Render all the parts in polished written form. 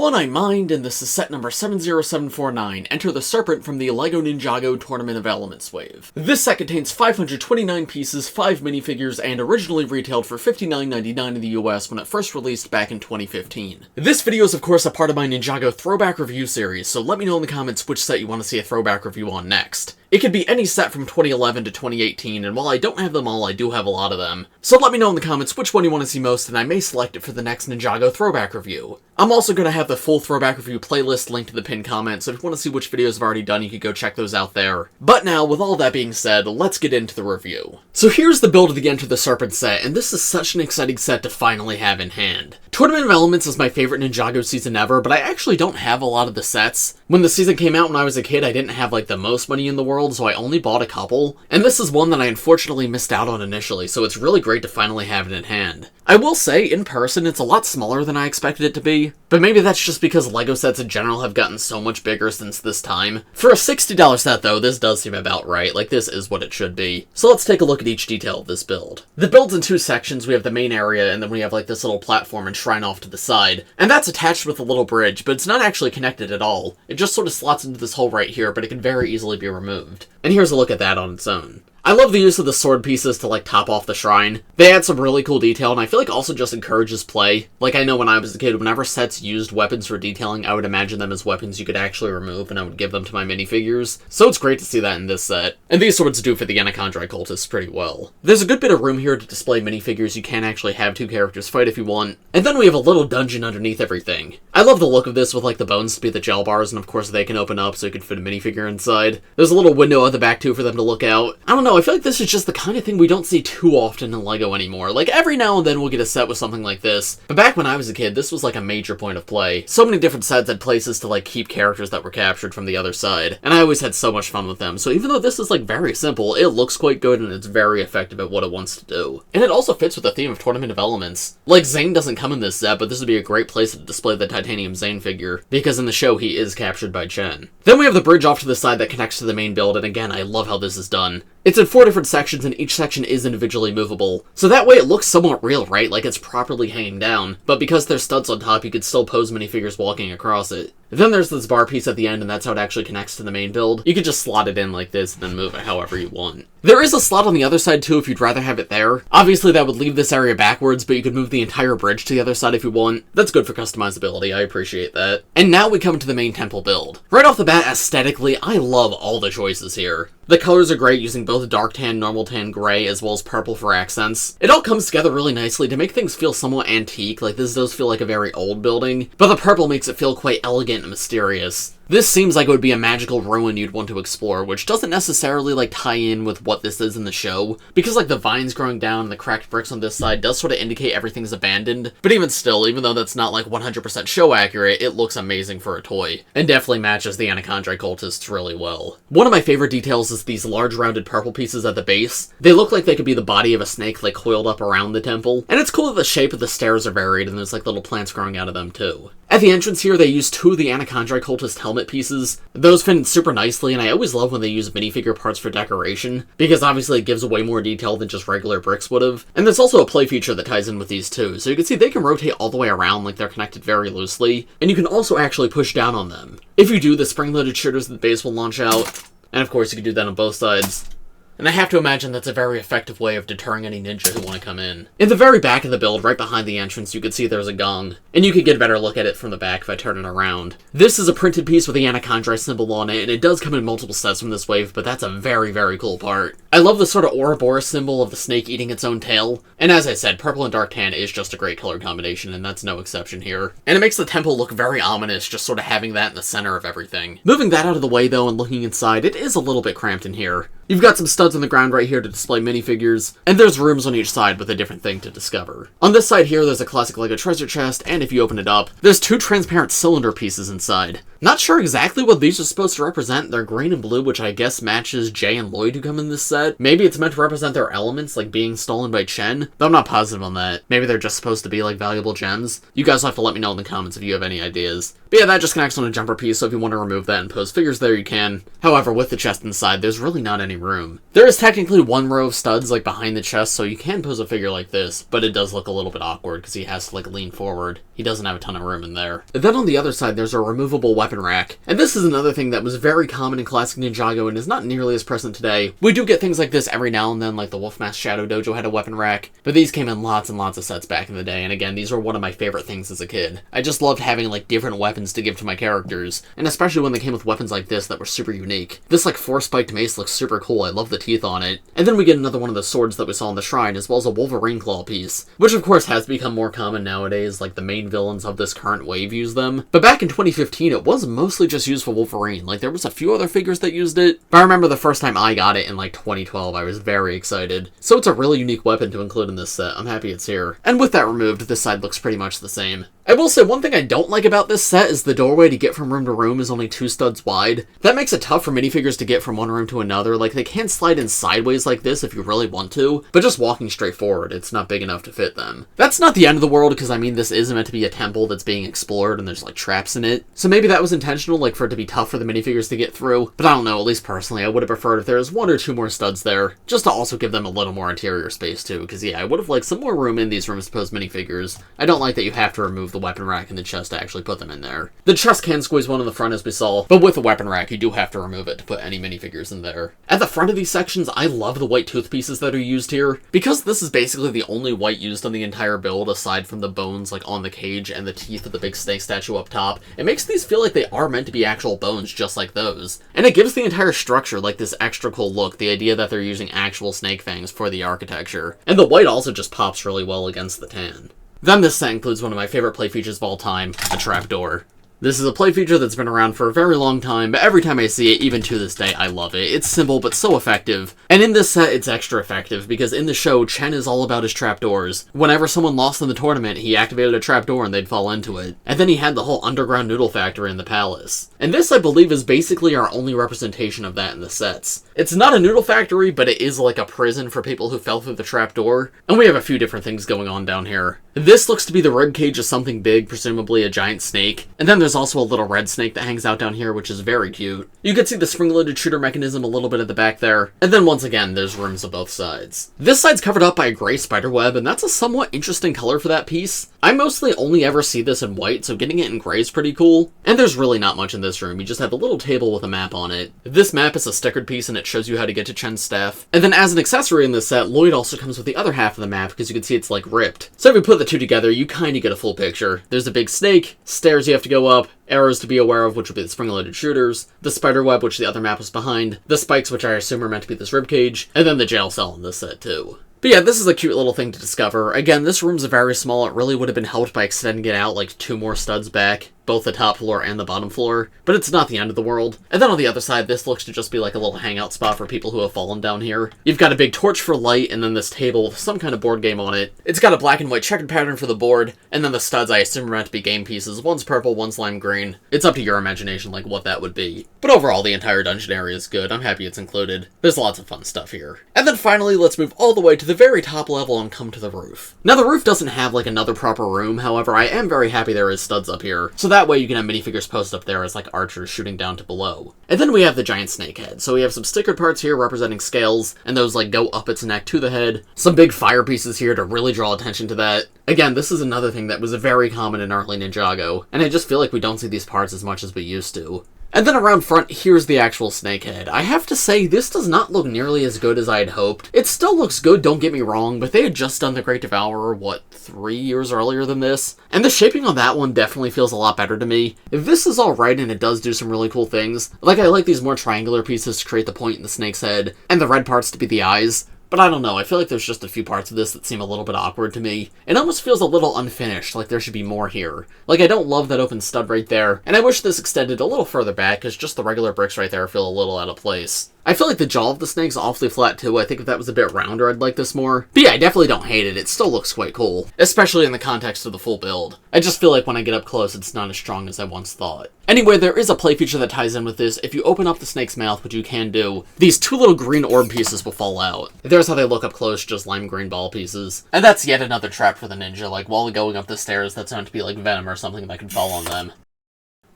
Hello, I'm Mind, and this is set number 70749, Enter the Serpent from the LEGO Ninjago Tournament of Elements wave. This set contains 529 pieces, 5 minifigures, and originally retailed for $59.99 in the US when it first released back in 2015. This video is of course a part of my Ninjago throwback review series, so let me know in the comments which set you want to see a throwback review on next. It could be any set from 2011 to 2018, and while I don't have them all, I do have a lot of them. So let me know in the comments which one you want to see most, and I may select it for the next Ninjago throwback review. I'm also going to have the full throwback review playlist linked to the pinned comment, so if you want to see which videos I've already done, you can go check those out there. But now, with all that being said, let's get into the review. So here's the build of the Enter the Serpent set, and this is such an exciting set to finally have in hand. Tournament of Elements is my favorite Ninjago season ever, but I actually don't have a lot of the sets. When the season came out when I was a kid, I didn't have like the most money in the world, so I only bought a couple. And this is one that I unfortunately missed out on initially, so it's really great to finally have it in hand. I will say, in person, it's a lot smaller than I expected it to be, but maybe that's just because LEGO sets in general have gotten so much bigger since this time. For a $60 set though, this does seem about right, like this is what it should be. So let's take a look at each detail of this build. The build's in two sections. We have the main area, and then we have like this little platform and shrine off to the side, and that's attached with a little bridge, but it's not actually connected at all. It just sort of slots into this hole right here, but it can very easily be removed. And here's a look at that on its own. I love the use of the sword pieces to like top off the shrine. They add some really cool detail, and I feel like also just encourages play. Like I know when I was a kid, whenever sets used weapons for detailing, I would imagine them as weapons you could actually remove, and I would give them to my minifigures. So it's great to see that in this set. And these swords do for the Anacondrai cultists pretty well. There's a good bit of room here to display minifigures. You can actually have two characters fight if you want. And then we have a little dungeon underneath everything. I love the look of this with like the bones to be the gel bars, and of course they can open up so you can fit a minifigure inside. There's a little window at the back too for them to look out. I don't know, I feel like this is just the kind of thing we don't see too often in LEGO anymore. Like, every now and then we'll get a set with something like this, but back when I was a kid, this was like a major point of play. So many different sets had places to like keep characters that were captured from the other side, and I always had so much fun with them. So even though this is like very simple, it looks quite good and it's very effective at what it wants to do. And it also fits with the theme of Tournament of Elements. Like, Zane doesn't come in this set, but this would be a great place to display the titanium Zane figure, because in the show he is captured by Chen. Then we have the bridge off to the side that connects to the main build, and again, I love how this is done. It's in 4 different sections, and each section is individually movable. So that way it looks somewhat real, right? Like it's properly hanging down. But because there's studs on top, you could still pose minifigures walking across it. Then there's this bar piece at the end, and that's how it actually connects to the main build. You could just slot it in like this, and then move it however you want. There is a slot on the other side too if you'd rather have it there. Obviously that would leave this area backwards, but you could move the entire bridge to the other side if you want. That's good for customizability, I appreciate that. And now we come to the main temple build. Right off the bat, aesthetically, I love all the choices here. The colors are great, using both dark tan, normal tan, gray, as well as purple for accents. It all comes together really nicely to make things feel somewhat antique, like this does feel like a very old building, but the purple makes it feel quite elegant and mysterious. This seems like it would be a magical ruin you'd want to explore, which doesn't necessarily like tie in with what this is in the show, because like the vines growing down and the cracked bricks on this side does sort of indicate everything's abandoned, but even still, even though that's not like 100% show accurate, it looks amazing for a toy, and definitely matches the Anacondrai cultists really well. One of my favorite details is these large rounded purple pieces at the base. They look like they could be the body of a snake like coiled up around the temple, and it's cool that the shape of the stairs are varied and there's like little plants growing out of them too. At the entrance here, they use 2 of the Anacondrai cultist helmet pieces. Those fit super nicely, and I always love when they use minifigure parts for decoration, because obviously it gives away more detail than just regular bricks would've. And there's also a play feature that ties in with these too, so you can see they can rotate all the way around like they're connected very loosely, and you can also actually push down on them. If you do, the spring-loaded shooters at the base will launch out, and of course you can do that on both sides. And I have to imagine that's a very effective way of deterring any ninja who want to come in. In the very back of the build, right behind the entrance, you can see there's a gong, and you can get a better look at it from the back if I turn it around. This is a printed piece with the Anacondrai symbol on it, and it does come in multiple sets from this wave, but that's a very, very cool part. I love the sort of Ouroboros symbol of the snake eating its own tail, and as I said, purple and dark tan is just a great color combination, and that's no exception here. And it makes the temple look very ominous, just sort of having that in the center of everything. Moving that out of the way though, and looking inside, it is a little bit cramped in here. You've got some studs on the ground right here to display minifigures, and there's rooms on each side with a different thing to discover. On this side here, there's a classic LEGO treasure chest, and if you open it up, there's 2 transparent cylinder pieces inside. Not sure exactly what these are supposed to represent. They're green and blue, which I guess matches Jay and Lloyd who come in this set. Maybe it's meant to represent their elements, like being stolen by Chen, though I'm not positive on that. Maybe they're just supposed to be like valuable gems. You guys will have to let me know in the comments if you have any ideas. But yeah, that just connects on a jumper piece, so if you want to remove that and pose figures there, you can. However, with the chest inside, there's really not any same room. There is technically one row of studs like behind the chest, so you can pose a figure like this, but it does look a little bit awkward because he has to like lean forward. He doesn't have a ton of room in there. Then on the other side, there's a removable weapon rack. And this is another thing that was very common in classic Ninjago and is not nearly as present today. We do get things like this every now and then, like the Wolfmask Shadow Dojo had a weapon rack, but these came in lots and lots of sets back in the day, and again, these were one of my favorite things as a kid. I just loved having like different weapons to give to my characters, and especially when they came with weapons like this that were super unique. This like 4-spiked mace looks super cool, I love the teeth on it. And then we get another one of the swords that we saw in the shrine, as well as a Wolverine claw piece, which of course has become more common nowadays, like the main villains of this current wave use them. But back in 2015, it was mostly just used for Wolverine. Like there was a few other figures that used it, but I remember the first time I got it in like 2012, I was very excited. So it's a really unique weapon to include in this set. I'm happy it's here. And with that removed, this side looks pretty much the same. I will say one thing I don't like about this set is the doorway to get from room to room is only 2 studs wide. That makes it tough for minifigures to get from one room to another. Like they can slide in sideways like this if you really want to, but just walking straight forward, it's not big enough to fit them. That's not the end of the world, because I mean this is meant to be a temple that's being explored and there's like traps in it. So maybe that was intentional, like for it to be tough for the minifigures to get through, but I don't know, at least personally I would have preferred if there was 1 or 2 more studs there, just to also give them a little more interior space too, because yeah, I would have liked some more room in these rooms to pose minifigures. I don't like that you have to remove the weapon rack and the chest to actually put them in there. The chest can squeeze one in the front as we saw, but with the weapon rack you do have to remove it to put any minifigures in there. At the front of these sections, I love the white tooth pieces that are used here, because this is basically the only white used on the entire build aside from the bones like on the cage and the teeth of the big snake statue up top. It makes these feel like they are meant to be actual bones just like those. And it gives the entire structure like this extra cool look, the idea that they're using actual snake fangs for the architecture. And the white also just pops really well against the tan. Then this set includes one of my favorite play features of all time, a trapdoor. This is a play feature that's been around for a very long time, but every time I see it, even to this day, I love it. It's simple, but so effective. And in this set, it's extra effective, because in the show, Chen is all about his trapdoors. Whenever someone lost in the tournament, he activated a trapdoor and they'd fall into it. And then he had the whole underground noodle factory in the palace. And this, I believe, is basically our only representation of that in the sets. It's not a noodle factory, but it is like a prison for people who fell through the trapdoor. And we have a few different things going on down here. This looks to be the ribcage of something big, presumably a giant snake. And then there's also a little red snake that hangs out down here, which is very cute. You can see the spring-loaded shooter mechanism a little bit at the back there. And then once again, there's rooms on both sides. This side's covered up by a gray spider web, and that's a somewhat interesting color for that piece. I mostly only ever see this in white, so getting it in gray is pretty cool. And there's really not much in this room. You just have a little table with a map on it. This map is a stickered piece, and it shows you how to get to Chen's staff. And then as an accessory in this set, Lloyd also comes with the other half of the map, because you can see it's like ripped. So if we put the two together, you kind of get a full picture. There's a big snake, stairs you have to go up, arrows to be aware of, which would be the spring-loaded shooters, the spider web, which the other map was behind, the spikes, which I assume are meant to be this ribcage, and then the jail cell in this set too. But yeah, this is a cute little thing to discover. Again, this room's very small. It really would have been helped by extending it out like 2 more studs back, both the top floor and the bottom floor, but it's not the end of the world. And then on the other side, this looks to just be like a little hangout spot for people who have fallen down here. You've got a big torch for light, and then this table with some kind of board game on it. It's got a black and white checkered pattern for the board, and then the studs I assume are meant to be game pieces. One's purple, one's lime green. It's up to your imagination like what that would be. But overall, the entire dungeon area is good. I'm happy it's included. There's lots of fun stuff here. And then finally, let's move all the way to the very top level and come to the roof. Now, the roof doesn't have like another proper room, however, I am very happy there is studs up here, so that way you can have minifigures posted up there as like archers shooting down to below. And then we have the giant snake head, so we have some stickered parts here representing scales, and those like go up its neck to the head. Some big fire pieces here to really draw attention to that. Again, this is another thing that was very common in early Ninjago, and I just feel like we don't see these parts as much as we used to. And then around front, here's the actual snake head. I have to say, this does not look nearly as good as I had hoped. It still looks good, don't get me wrong, but they had just done the Great Devourer, what, 3 years earlier than this? And the shaping on that one definitely feels a lot better to me. This is alright, and it does do some really cool things. Like, I like these more triangular pieces to create the point in the snake's head, and the red parts to be the eyes. But I don't know, I feel like there's just a few parts of this that seem a little bit awkward to me. It almost feels a little unfinished, like there should be more here. Like, I don't love that open stud right there, and I wish this extended a little further back, because just the regular bricks right there feel a little out of place. I feel like the jaw of the snake's awfully flat too. I think if that was a bit rounder, I'd like this more. But yeah, I definitely don't hate it. It still looks quite cool, especially in the context of the full build. I just feel like when I get up close, it's not as strong as I once thought. Anyway, there is a play feature that ties in with this. If you open up the snake's mouth, which you can do, these 2 little green orb pieces will fall out. There's how they look up close, just lime green ball pieces. And that's yet another trap for the ninja, like while going up the stairs, that's meant to be like venom or something that can fall on them.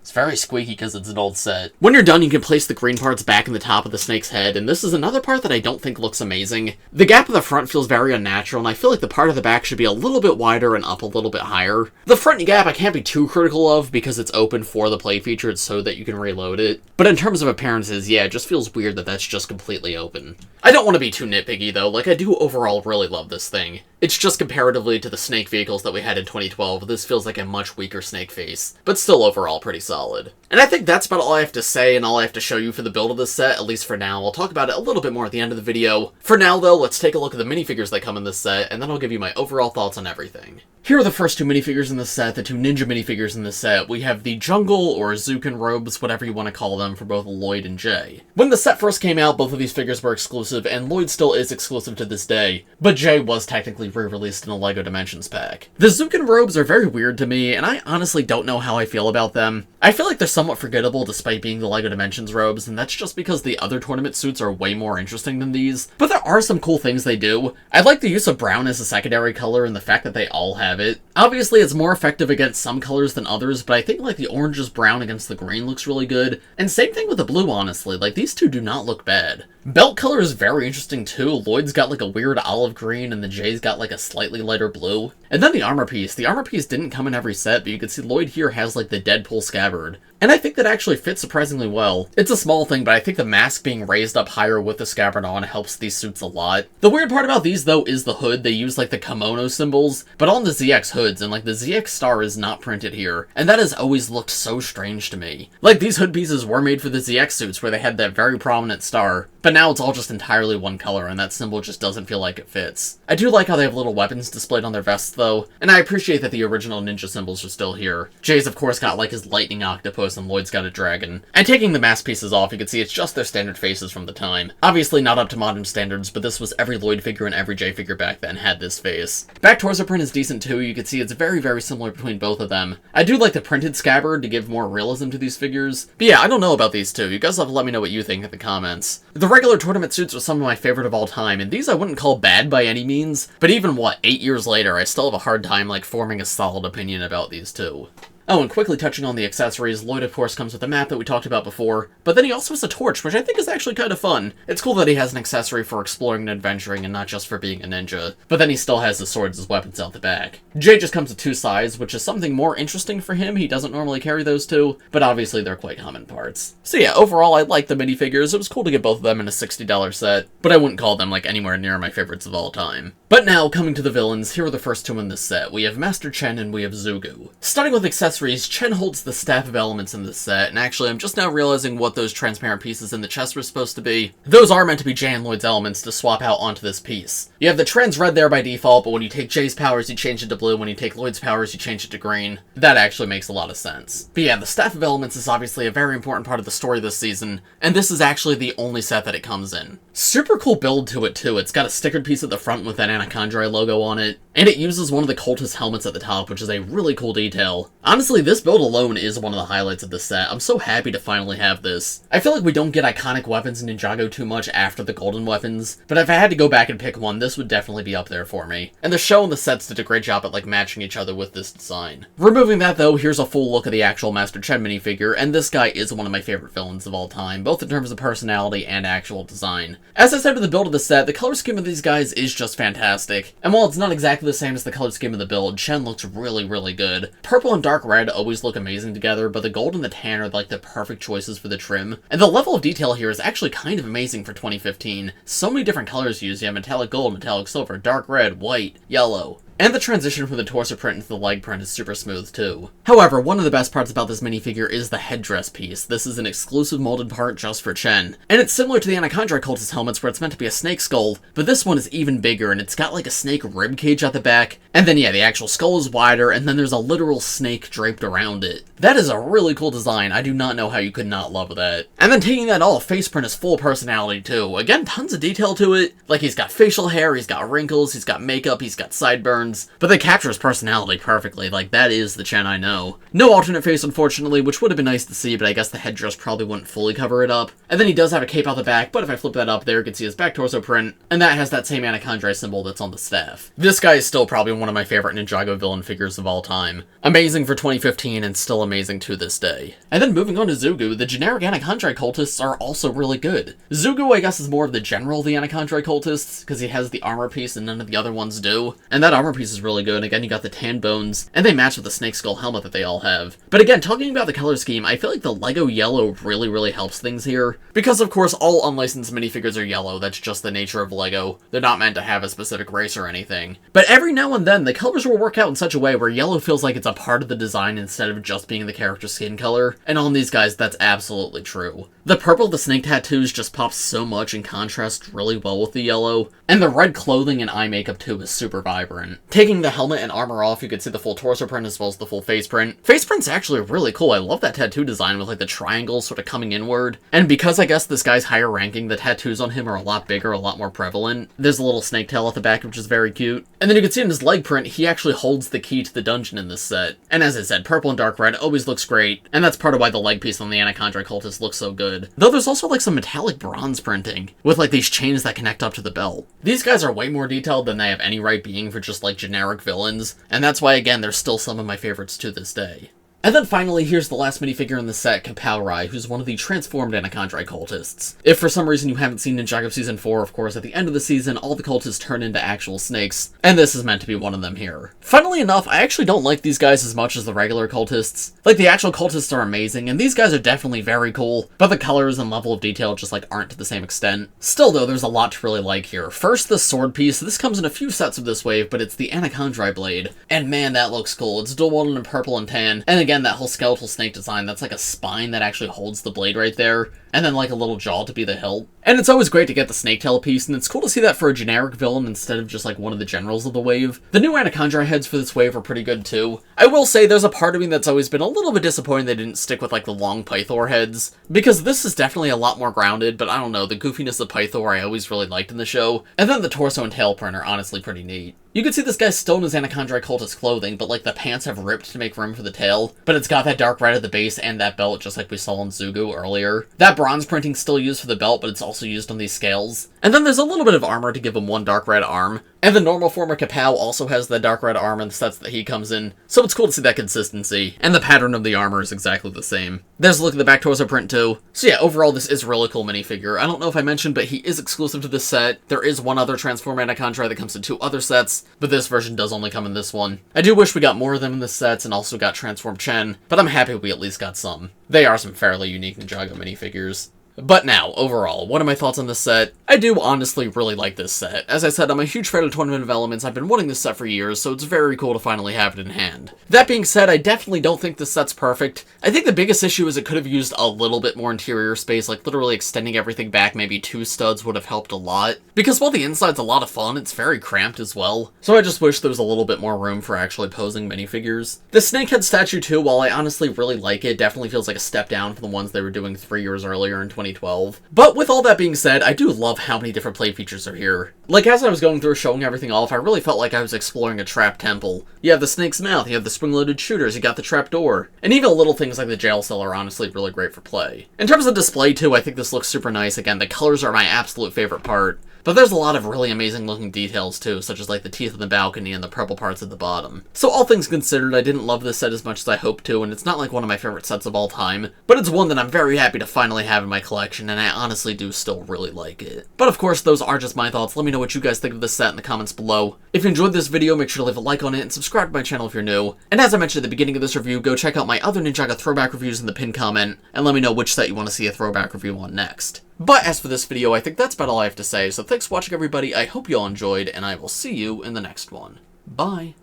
It's very squeaky because it's an old set. When you're done, you can place the green parts back in the top of the snake's head, and this is another part that I don't think looks amazing. The gap in the front feels very unnatural, and I feel like the part of the back should be a little bit wider and up a little bit higher. The front gap I can't be too critical of because it's open for the play feature, it's so that you can reload it. But in terms of appearances, yeah, it just feels weird that that's just completely open. I don't want to be too nitpicky though, like I do overall really love this thing. It's just comparatively to the snake vehicles that we had in 2012, this feels like a much weaker snake face, but still overall pretty solid. And I think that's about all I have to say and all I have to show you for the build of this set, at least for now. I'll talk about it a little bit more at the end of the video. For now though, let's take a look at the minifigures that come in this set, and then I'll give you my overall thoughts on everything. Here are the first two minifigures in this set, the two ninja minifigures in this set. We have the jungle, or Zukin robes, whatever you want to call them, for both Lloyd and Jay. When the set first came out, both of these figures were exclusive, and Lloyd still is exclusive to this day, but Jay was technically re-released in a LEGO Dimensions pack. The Zukin robes are very weird to me, and I honestly don't know how I feel about them. I feel like they're somewhat forgettable despite being the LEGO Dimensions robes, and that's just because the other tournament suits are way more interesting than these, but there are some cool things they do. I like the use of brown as a secondary color and the fact that they all have it. Obviously, it's more effective against some colors than others, but I think like the orange is brown against the green looks really good, and same thing with the blue, honestly. Like, these two do not look bad. Belt color is very interesting too. Lloyd's got like a weird olive green and the Jay's got like a slightly lighter blue. And then the armor piece. The armor piece didn't come in every set, but you can see Lloyd here has like the Deadpool scabbard. And I think that actually fits surprisingly well. It's a small thing, but I think the mask being raised up higher with the scabbard on helps these suits a lot. The weird part about these though is the hood. They use like the kimono symbols, but on the ZX hoods, and like the ZX star is not printed here. And that has always looked so strange to me. Like, these hood pieces were made for the ZX suits where they had that very prominent star, but now it's all just entirely one color, and that symbol just doesn't feel like it fits. I do like how they have little weapons displayed on their vests, though, and I appreciate that the original ninja symbols are still here. Jay's, of course, got, like, his lightning octopus, and Lloyd's got a dragon. And taking the mask pieces off, you can see it's just their standard faces from the time. Obviously not up to modern standards, but this was every Lloyd figure and every Jay figure back then had this face. Back torso print is decent, too. You can see it's very, very similar between both of them. I do like the printed scabbard to give more realism to these figures. But yeah, I don't know about these two. You guys have to let me know what you think in the comments. The regular tournament suits are some of my favorite of all time, and these I wouldn't call bad by any means, but even, what, 8 years later, I still have a hard time, like, forming a solid opinion about these two. Oh, and quickly touching on the accessories, Lloyd of course comes with the map that we talked about before, but then he also has a torch, which I think is actually kind of fun. It's cool that he has an accessory for exploring and adventuring and not just for being a ninja, but then he still has the swords as weapons out the back. Jay just comes with two scythes, which is something more interesting for him. He doesn't normally carry those two, but obviously they're quite common parts. So yeah, overall I like the minifigures. It was cool to get both of them in a $60 set, but I wouldn't call them like anywhere near my favorites of all time. But now, coming to the villains, here are the first two in this set. We have Master Chen and we have Zugu. Starting with accessories, Chen holds the Staff of Elements in this set, and actually I'm just now realizing what those transparent pieces in the chest were supposed to be. Those are meant to be Jay and Lloyd's elements to swap out onto this piece. You have the trans red there by default, but when you take Jay's powers you change it to blue, when you take Lloyd's powers you change it to green. That actually makes a lot of sense. But yeah, the Staff of Elements is obviously a very important part of the story this season, and this is actually the only set that it comes in. Super cool build to it too. It's got a stickered piece at the front with that Anacondrai logo on it, and it uses one of the cultist helmets at the top, which is a really cool detail. Honestly, this build alone is one of the highlights of this set. I'm so happy to finally have this. I feel like we don't get iconic weapons in Ninjago too much after the golden weapons, but if I had to go back and pick one, this would definitely be up there for me. And the show and the sets did a great job at like matching each other with this design. Removing that though, here's a full look of the actual Master Chen minifigure, and this guy is one of my favorite villains of all time, both in terms of personality and actual design. As I said with the build of the set, the color scheme of these guys is just fantastic. And while it's not exactly the same as the color scheme of the build, Chen looks really, really good. Purple and dark red always look amazing together, but the gold and the tan are like the perfect choices for the trim. And the level of detail here is actually kind of amazing for 2015. So many different colors used. You have metallic gold, metallic silver, dark red, white, yellow. And the transition from the torso print into the leg print is super smooth too. However, one of the best parts about this minifigure is the headdress piece. This is an exclusive molded part just for Chen. And it's similar to the Anacondrai cultist helmets where it's meant to be a snake skull, but this one is even bigger and it's got like a snake rib cage at the back. And then yeah, the actual skull is wider and then there's a literal snake draped around it. That is a really cool design. I do not know how you could not love that. And then taking that all, face print is full of personality too. Again, tons of detail to it. Like he's got facial hair, he's got wrinkles, he's got makeup, he's got sideburns. turns, but they capture his personality perfectly. Like, that is the Chen I know. No alternate face, unfortunately, which would have been nice to see, but I guess the headdress probably wouldn't fully cover it up. And then he does have a cape out the back, but if I flip that up there, you can see his back torso print, and that has that same Anacondrai symbol that's on the staff. This guy is still probably one of my favorite Ninjago villain figures of all time. Amazing for 2015, and still amazing to this day. And then moving on to Zugu, the generic Anacondrai cultists are also really good. Zugu, I guess, is more of the general of the Anacondrai cultists, because he has the armor piece and none of the other ones do. And that armor piece is really good. Again, you got the tan bones, and they match with the snake skull helmet that they all have. But again, talking about the color scheme, I feel like the LEGO yellow really helps things here. Because, of course, all unlicensed minifigures are yellow. That's just the nature of LEGO. They're not meant to have a specific race or anything. But every now and then, the colors will work out in such a way where yellow feels like it's a part of the design instead of just being the character's skin color. And on these guys, that's absolutely true. The purple of the snake tattoos just pops so much and contrasts really well with the yellow. And the red clothing and eye makeup too is super vibrant. Taking the helmet and armor off, you can see the full torso print as well as the full face print. Face print's actually really cool. I love that tattoo design with like the triangles sort of coming inward. And because I guess this guy's higher ranking, the tattoos on him are a lot bigger, a lot more prevalent. There's a little snake tail at the back, which is very cute. And then you can see in his leg print, he actually holds the key to the dungeon in this set. And as I said, purple and dark red always looks great. And that's part of why the leg piece on the Anacondrai cultist looks so good. Though there's also like some metallic bronze printing with like these chains that connect up to the belt. These guys are way more detailed than they have any right being for just like generic villains, and that's why again they're still some of my favorites to this day. And then finally, here's the last minifigure in the set, Kapau'rai, who's one of the transformed Anacondrai cultists. If for some reason you haven't seen Ninjago Season 4, of course, at the end of the season, all the cultists turn into actual snakes, and this is meant to be one of them here. Funnily enough, I actually don't like these guys as much as the regular cultists. Like, the actual cultists are amazing, and these guys are definitely very cool, but the colors and level of detail just, like, aren't to the same extent. Still, though, there's a lot to really like here. First, the sword piece. This comes in a few sets of this wave, but it's the Anacondrai Blade. And man, that looks cool. It's dual-wielded in purple and tan, and again, that whole skeletal snake design, that's like a spine that actually holds the blade right there, and then like a little jaw to be the hilt. And it's always great to get the snake tail piece, and it's cool to see that for a generic villain instead of just like one of the generals of the wave. The new Anacondrai heads for this wave are pretty good too. I will say there's a part of me that's always been a little bit disappointed they didn't stick with like the long Pythor heads, because this is definitely a lot more grounded, but I don't know, the goofiness of Pythor I always really liked in the show, and then the torso and tail print are honestly pretty neat. You can see this guy's still in his Anacondrai cultist clothing, but like the pants have ripped to make room for the tail, but it's got that dark red at the base and that belt just like we saw in Zugu earlier. That bronze printing's still used for the belt, but it's also used on these scales. And then there's a little bit of armor to give him one dark red arm. And the normal former Kapau also has the dark red arm in the sets that he comes in, so it's cool to see that consistency. And the pattern of the armor is exactly the same. There's a look at the back torso print too. So yeah, overall this is a really cool minifigure. I don't know if I mentioned, but he is exclusive to this set. There is one other transformed Anacondrai that comes in 2 other sets, but this version does only come in this one. I do wish we got more of them in this set and also got transformed Chen, but I'm happy we at least got some. They are some fairly unique Ninjago minifigures. But now, overall, what are my thoughts on this set? I do honestly really like this set. As I said, I'm a huge fan of Tournament of Elements. I've been wanting this set for years, so it's very cool to finally have it in hand. That being said, I definitely don't think this set's perfect. I think the biggest issue is it could have used a little bit more interior space, like literally extending everything back maybe 2 studs would have helped a lot. Because while the inside's a lot of fun, it's very cramped as well. So I just wish there was a little bit more room for actually posing minifigures. The snakehead statue too, while I honestly really like it, definitely feels like a step down from the ones they were doing 3 years earlier in 2012. But with all that being said, I do love how many different play features are here. Like, as I was going through showing everything off, I really felt like I was exploring a trap temple. You have the snake's mouth, you have the spring-loaded shooters, you got the trapdoor, and even little things like the jail cell are honestly really great for play. In terms of display too, I think this looks super nice. Again, the colors are my absolute favorite part. But there's a lot of really amazing looking details too, such as like the teeth of the balcony and the purple parts at the bottom. So all things considered, I didn't love this set as much as I hoped to, and it's not like one of my favorite sets of all time, but it's one that I'm very happy to finally have in my collection, and I honestly do still really like it. But of course, those are just my thoughts. Let me know what you guys think of this set in the comments below. If you enjoyed this video, make sure to leave a like on it and subscribe to my channel if you're new. And as I mentioned at the beginning of this review, go check out my other Ninjago throwback reviews in the pinned comment, and let me know which set you want to see a throwback review on next. But as for this video, I think that's about all I have to say, so thanks for watching everybody, I hope you all enjoyed, and I will see you in the next one. Bye!